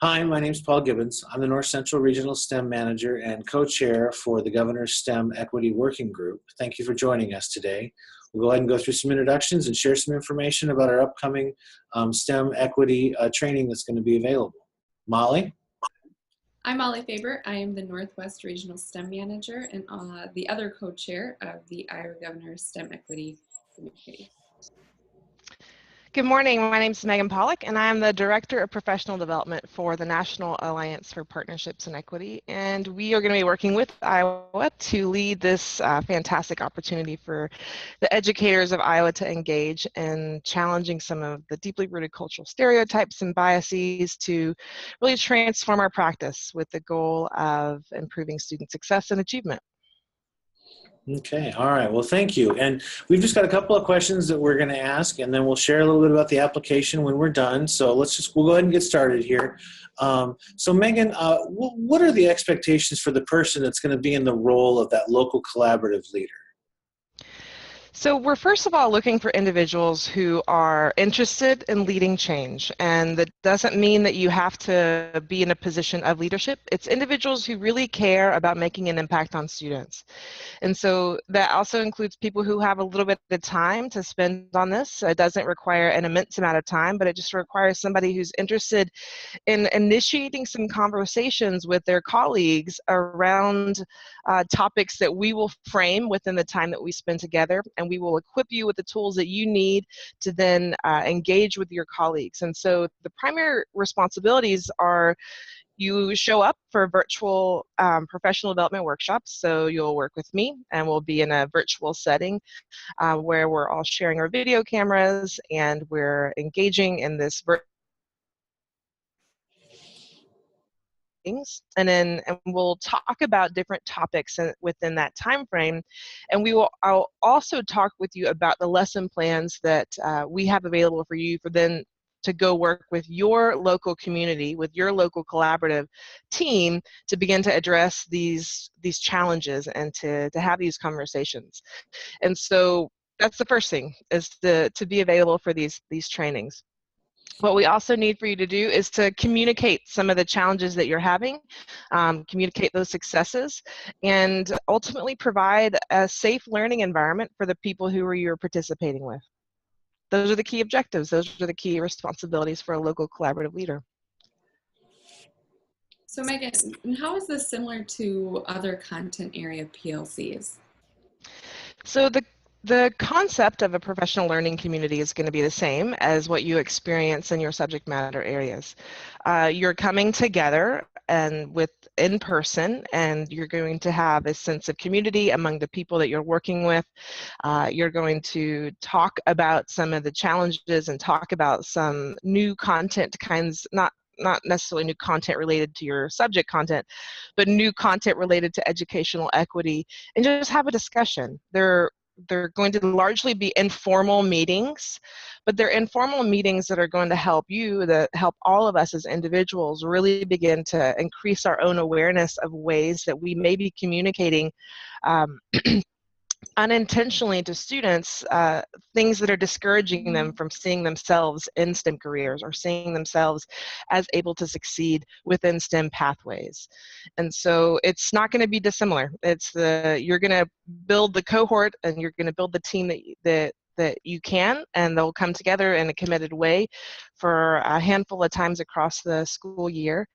Hi, my name is Paul Gibbons. I'm the North Central Regional STEM Manager and co-chair for the Governor's STEM Equity Working Group. Thank you for joining us today. We'll go ahead and go through some introductions and share some information about our upcoming STEM equity training that's going to be available. Molly? I'm Molly Faber. I am the Northwest Regional STEM Manager and the other co-chair of the Iowa Governor's STEM Equity Committee. Good morning. My name is Megan Pollock, and I am the Director of Professional Development for the National Alliance for Partnerships and Equity. And we are going to be working with Iowa to lead this fantastic opportunity for the educators of Iowa to engage in challenging some of the deeply rooted cultural stereotypes and biases to really transform our practice with the goal of improving student success and achievement. Okay, all right, well, thank you. And we've just got a couple of questions that we're going to ask, and then we'll share a little bit about the application when we're done. So we'll go ahead and get started here. So Megan, what are the expectations for the person that's going to be in the role of that local collaborative leader? So we're first of all looking for individuals who are interested in leading change, and that doesn't mean that you have to be in a position of leadership. It's individuals who really care about making an impact on students. And so that also includes people who have a little bit of time to spend on this. It doesn't require an immense amount of time, but it just requires somebody who's interested in initiating some conversations with their colleagues around topics that we will frame within the time that we spend together, and we will equip you with the tools that you need to then engage with your colleagues. And so the primary responsibilities are you show up for virtual professional development workshops. So you'll work with me, and we'll be in a virtual setting where we're all sharing our video cameras and we're engaging in this and we'll talk about different topics within that time frame, and I'll also talk with you about the lesson plans that we have available for you for then to go work with your local community, with your local collaborative team to begin to address these challenges and to have these conversations. And so that's the first thing, is to be available for these trainings. What we also need for you to do is to communicate some of the challenges that you're having, communicate those successes, and ultimately provide a safe learning environment for the people who you're participating with. Those are the key objectives. Those are the key responsibilities for a local collaborative leader. So Megan, how is this similar to other content area PLCs? So the concept of a professional learning community is going to be the same as what you experience in your subject matter areas. You're coming together and in person, and you're going to have a sense of community among the people that you're working with. You're going to talk about some of the challenges and talk about some new content kinds, not necessarily new content related to your subject content, but new content related to educational equity, and just have a discussion. They're going to largely be informal meetings, but they're informal meetings that are going to help help all of us as individuals really begin to increase our own awareness of ways that we may be communicating unintentionally to students things that are discouraging them from seeing themselves in STEM careers or seeing themselves as able to succeed within STEM pathways. And so it's not going to be dissimilar. You're going to build the cohort, and you're going to build the team that you can, and they'll come together in a committed way for a handful of times across the school year.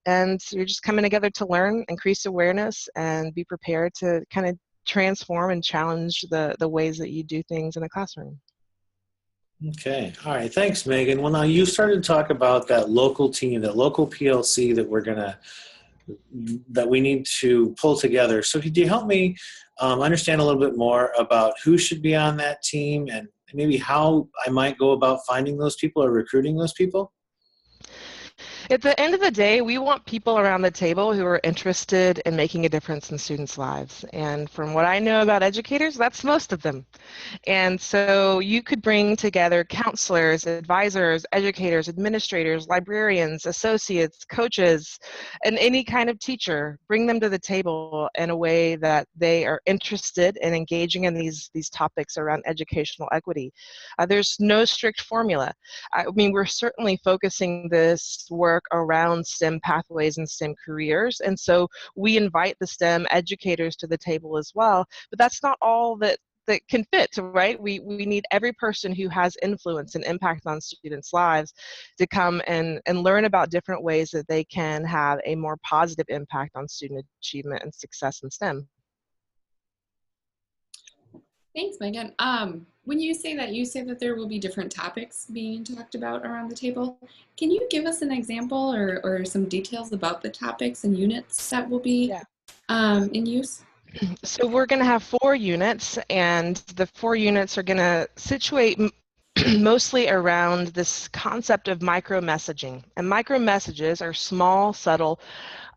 And you're just coming together to learn, increase awareness, and be prepared to kind of transform and challenge the ways that you do things in the classroom. Okay, all right, thanks, Megan. Well, now you started to talk about that local team, that local PLC that we need to pull together. So could you help me understand a little bit more about who should be on that team and maybe how I might go about finding those people or recruiting those people? At the end of the day, we want people around the table who are interested in making a difference in students' lives. And from what I know about educators, that's most of them. And so you could bring together counselors, advisors, educators, administrators, librarians, associates, coaches, and any kind of teacher. Bring them to the table in a way that they are interested in engaging in these topics around educational equity. There's no strict formula. I mean, we're certainly focusing this work framework around STEM pathways and STEM careers. And so we invite the STEM educators to the table as well, but that's not all that can fit, right? We need every person who has influence and impact on students' lives to come and learn about different ways that they can have a more positive impact on student achievement and success in STEM. Thanks, Megan. When you say that there will be different topics being talked about around the table. Can you give us an example or some details about the topics and units that will be in use? So we're going to have 4 units, and the 4 units are going to situate mostly around this concept of micro-messaging. And micro-messages are small, subtle,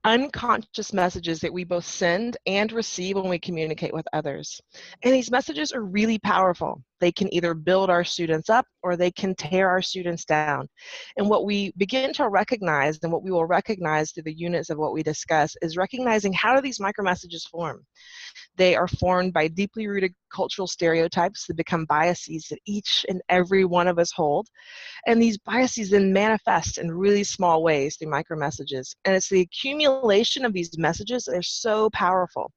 unconscious messages that we both send and receive when we communicate with others. And these messages are really powerful. They can either build our students up or they can tear our students down. And what we begin to recognize, and what we will recognize through the units of what we discuss, is recognizing how do these micro messages form. They are formed by deeply rooted cultural stereotypes that become biases that each and every one of us hold. And these biases then manifest in really small ways through micro messages. And it's the accumulation of these messages that are so powerful.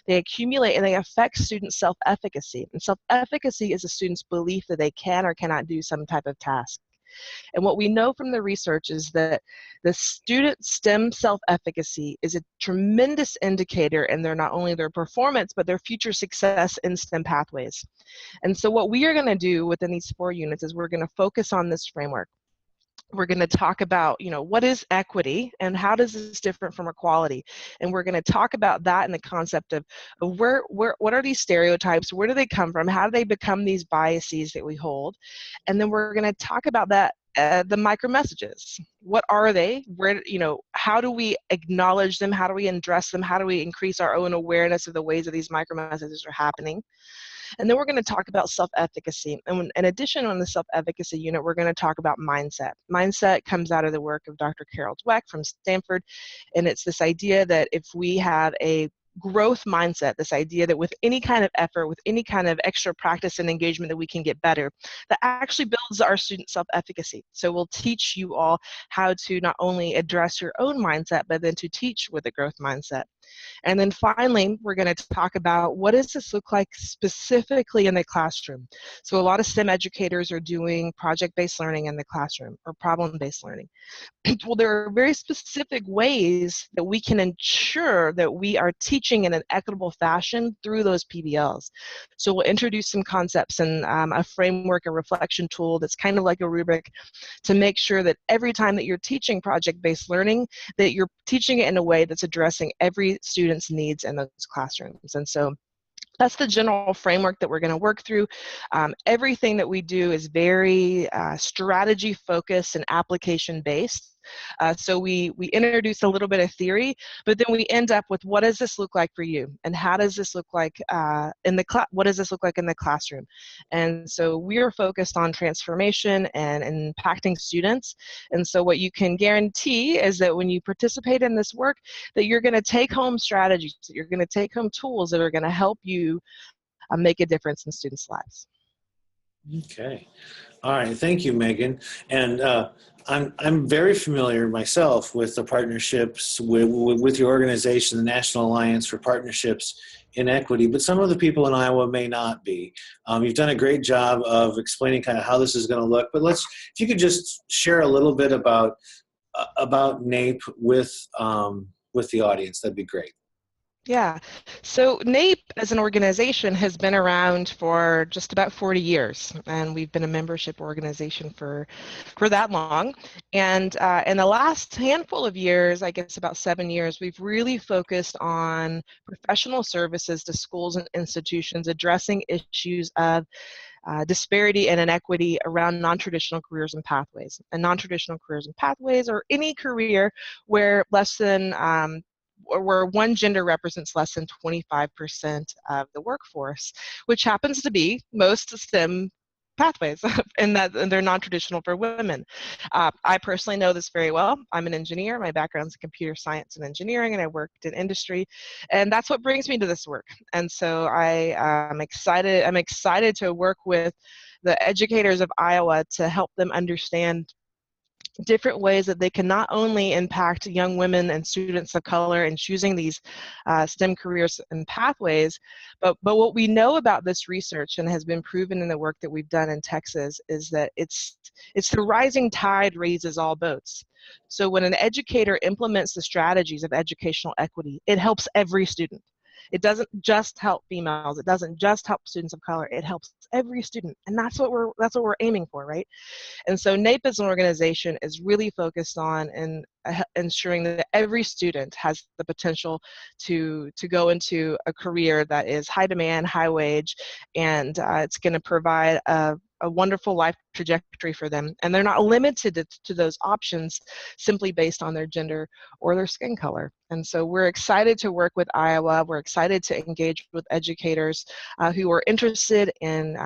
They accumulate and they affect student self-efficacy. And self-efficacy is a student's belief that they can or cannot do some type of task. And what we know from the research is that the student STEM self-efficacy is a tremendous indicator in not only their performance, but their future success in STEM pathways. And so what we are going to do within these 4 units is we're going to focus on this framework. We're going to talk about, what is equity and how does this different from equality? And we're going to talk about that in the concept of what are these stereotypes? Where do they come from? How do they become these biases that we hold? And then we're going to talk about that, the micro messages. What are they? How do we acknowledge them? How do we address them? How do we increase our own awareness of the ways that these micro messages are happening? And then we're going to talk about self-efficacy. And in addition, on the self-efficacy unit, we're going to talk about mindset. Mindset comes out of the work of Dr. Carol Dweck from Stanford. And it's this idea that if we have a growth mindset, this idea that with any kind of effort, with any kind of extra practice and engagement that we can get better, that actually builds our student self-efficacy. So we'll teach you all how to not only address your own mindset, but then to teach with a growth mindset. And then finally, we're going to talk about what does this look like specifically in the classroom. So a lot of STEM educators are doing project-based learning in the classroom or problem-based learning. Well, there are very specific ways that we can ensure that we are teaching in an equitable fashion through those PBLs. So we'll introduce some concepts and a framework, a reflection tool that's kind of like a rubric to make sure that every time that you're teaching project-based learning, that you're teaching it in a way that's addressing every student's needs in those classrooms. And so that's the general framework that we're going to work through. Everything that we do is very strategy focused and application based. So we introduce a little bit of theory, but then we end up with what does this look like for you, and how does this look like what does this look like in the classroom? And so we are focused on transformation and impacting students. And so what you can guarantee is that when you participate in this work, that you're going to take home strategies, that you're going to take home tools that are going to help you make a difference in students' lives. Okay. All right. Thank you, Megan. And I'm very familiar myself with the partnerships with your organization, the National Alliance for Partnerships in Equity, but some of the people in Iowa may not be. You've done a great job of explaining kind of how this is going to look, but if you could just share a little bit about NAPE with the audience, that'd be great. Yeah, so NAPE as an organization has been around for just about 40 years, and we've been a membership organization for that long. And in the last handful of years, I guess about 7 years, we've really focused on professional services to schools and institutions addressing issues of disparity and inequity around non-traditional careers and pathways. And non-traditional careers and pathways are any career where where one gender represents less than 25% of the workforce, which happens to be most STEM pathways, and they're non-traditional for women. I personally know this very well. I'm an engineer. My background's in computer science and engineering, and I worked in industry, and that's what brings me to this work. And so I'm excited to work with the educators of Iowa to help them understand different ways that they can not only impact young women and students of color in choosing these STEM careers and pathways, but what we know about this research and has been proven in the work that we've done in Texas is that it's the rising tide raises all boats. So when an educator implements the strategies of educational equity, it helps every student. It doesn't just help females. It doesn't just help students of color. It helps every student, and that's what we're aiming for, right? And so NAPE as an organization is really focused on ensuring that every student has the potential to go into a career that is high demand, high wage, and it's going to provide a wonderful life trajectory for them. And they're not limited to those options simply based on their gender or their skin color. And so we're excited to work with Iowa. We're excited to engage with educators who are interested in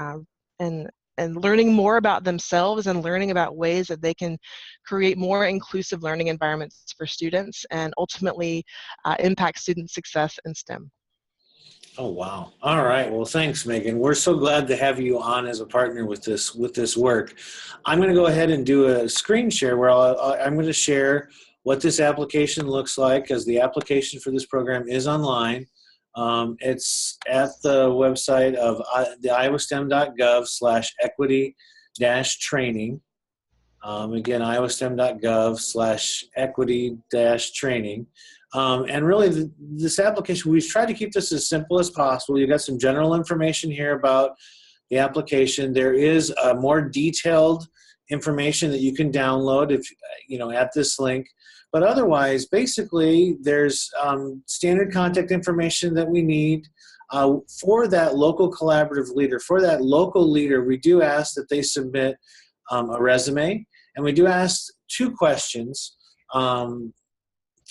learning more about themselves and learning about ways that they can create more inclusive learning environments for students and ultimately impact student success in STEM. Oh, wow. All right. Well, thanks, Megan. We're so glad to have you on as a partner with this work. I'm going to go ahead and do a screen share where I'm going to share what this application looks like, because the application for this program is online. It's at the website of the iowastem.gov/equity-training. Again, iowastem.gov/equity-training. And really, this application, we've tried to keep this as simple as possible. You've got some general information here about the application. There is more detailed information that you can download if at this link. But otherwise, basically, there's standard contact information that we need for that local collaborative leader. For that local leader, we do ask that they submit a resume, and we do ask 2 questions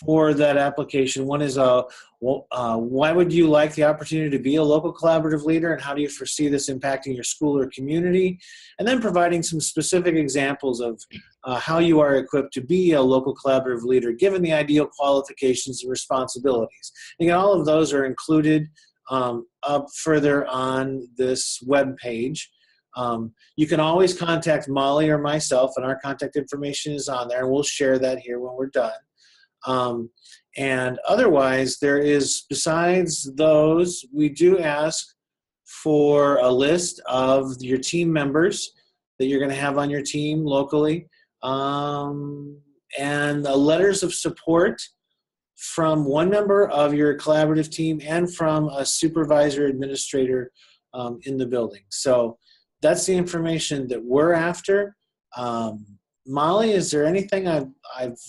for that application. One is, why would you like the opportunity to be a local collaborative leader, and how do you foresee this impacting your school or community? And then providing some specific examples of how you are equipped to be a local collaborative leader, given the ideal qualifications and responsibilities. Again, all of those are included up further on this web page. You can always contact Molly or myself, and our contact information is on there, and we'll share that here when we're done. And otherwise, there is, besides those, we do ask for a list of your team members that you're going to have on your team locally, and letters of support from one member of your collaborative team and from a supervisor administrator in the building. So that's the information that we're after. Molly, is there anything I've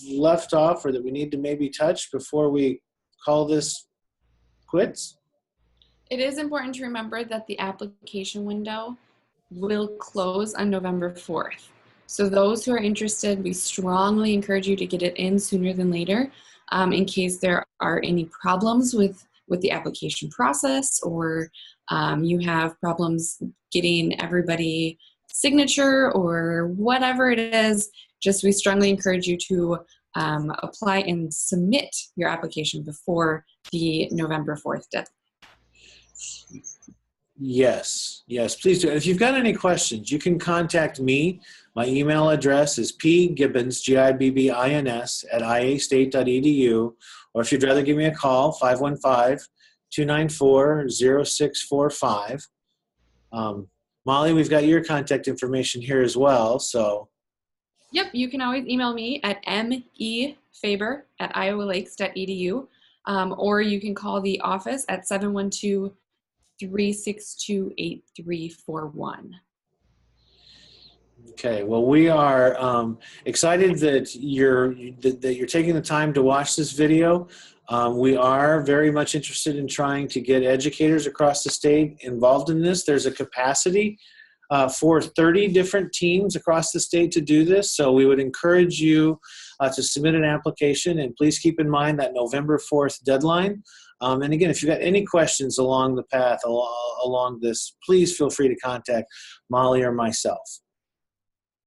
left off or that we need to maybe touch before we call this quits? It is important to remember that the application window will close on November 4th. So those who are interested, we strongly encourage you to get it in sooner than later in case there are any problems with the application process, or you have problems getting everybody signature or whatever it is. Just we strongly encourage you to apply and submit your application before the November 4th deadline. Yes, please do. And if you've got any questions, you can contact me. My email address is pgibbons, Gibbins, @iastate.edu. Or if you'd rather give me a call, 515-294-0645. Molly, we've got your contact information here as well, so. Yep, you can always email me at mefaber@iowalakes.edu, or you can call the office at 712-362-8341. Okay, well, we are excited that you're taking the time to watch this video. We are very much interested in trying to get educators across the state involved in this. There's a capacity for 30 different teams across the state to do this, so we would encourage you to submit an application, and please keep in mind that November 4th deadline. And again, if you've got any questions along the path along this, please feel free to contact Molly or myself.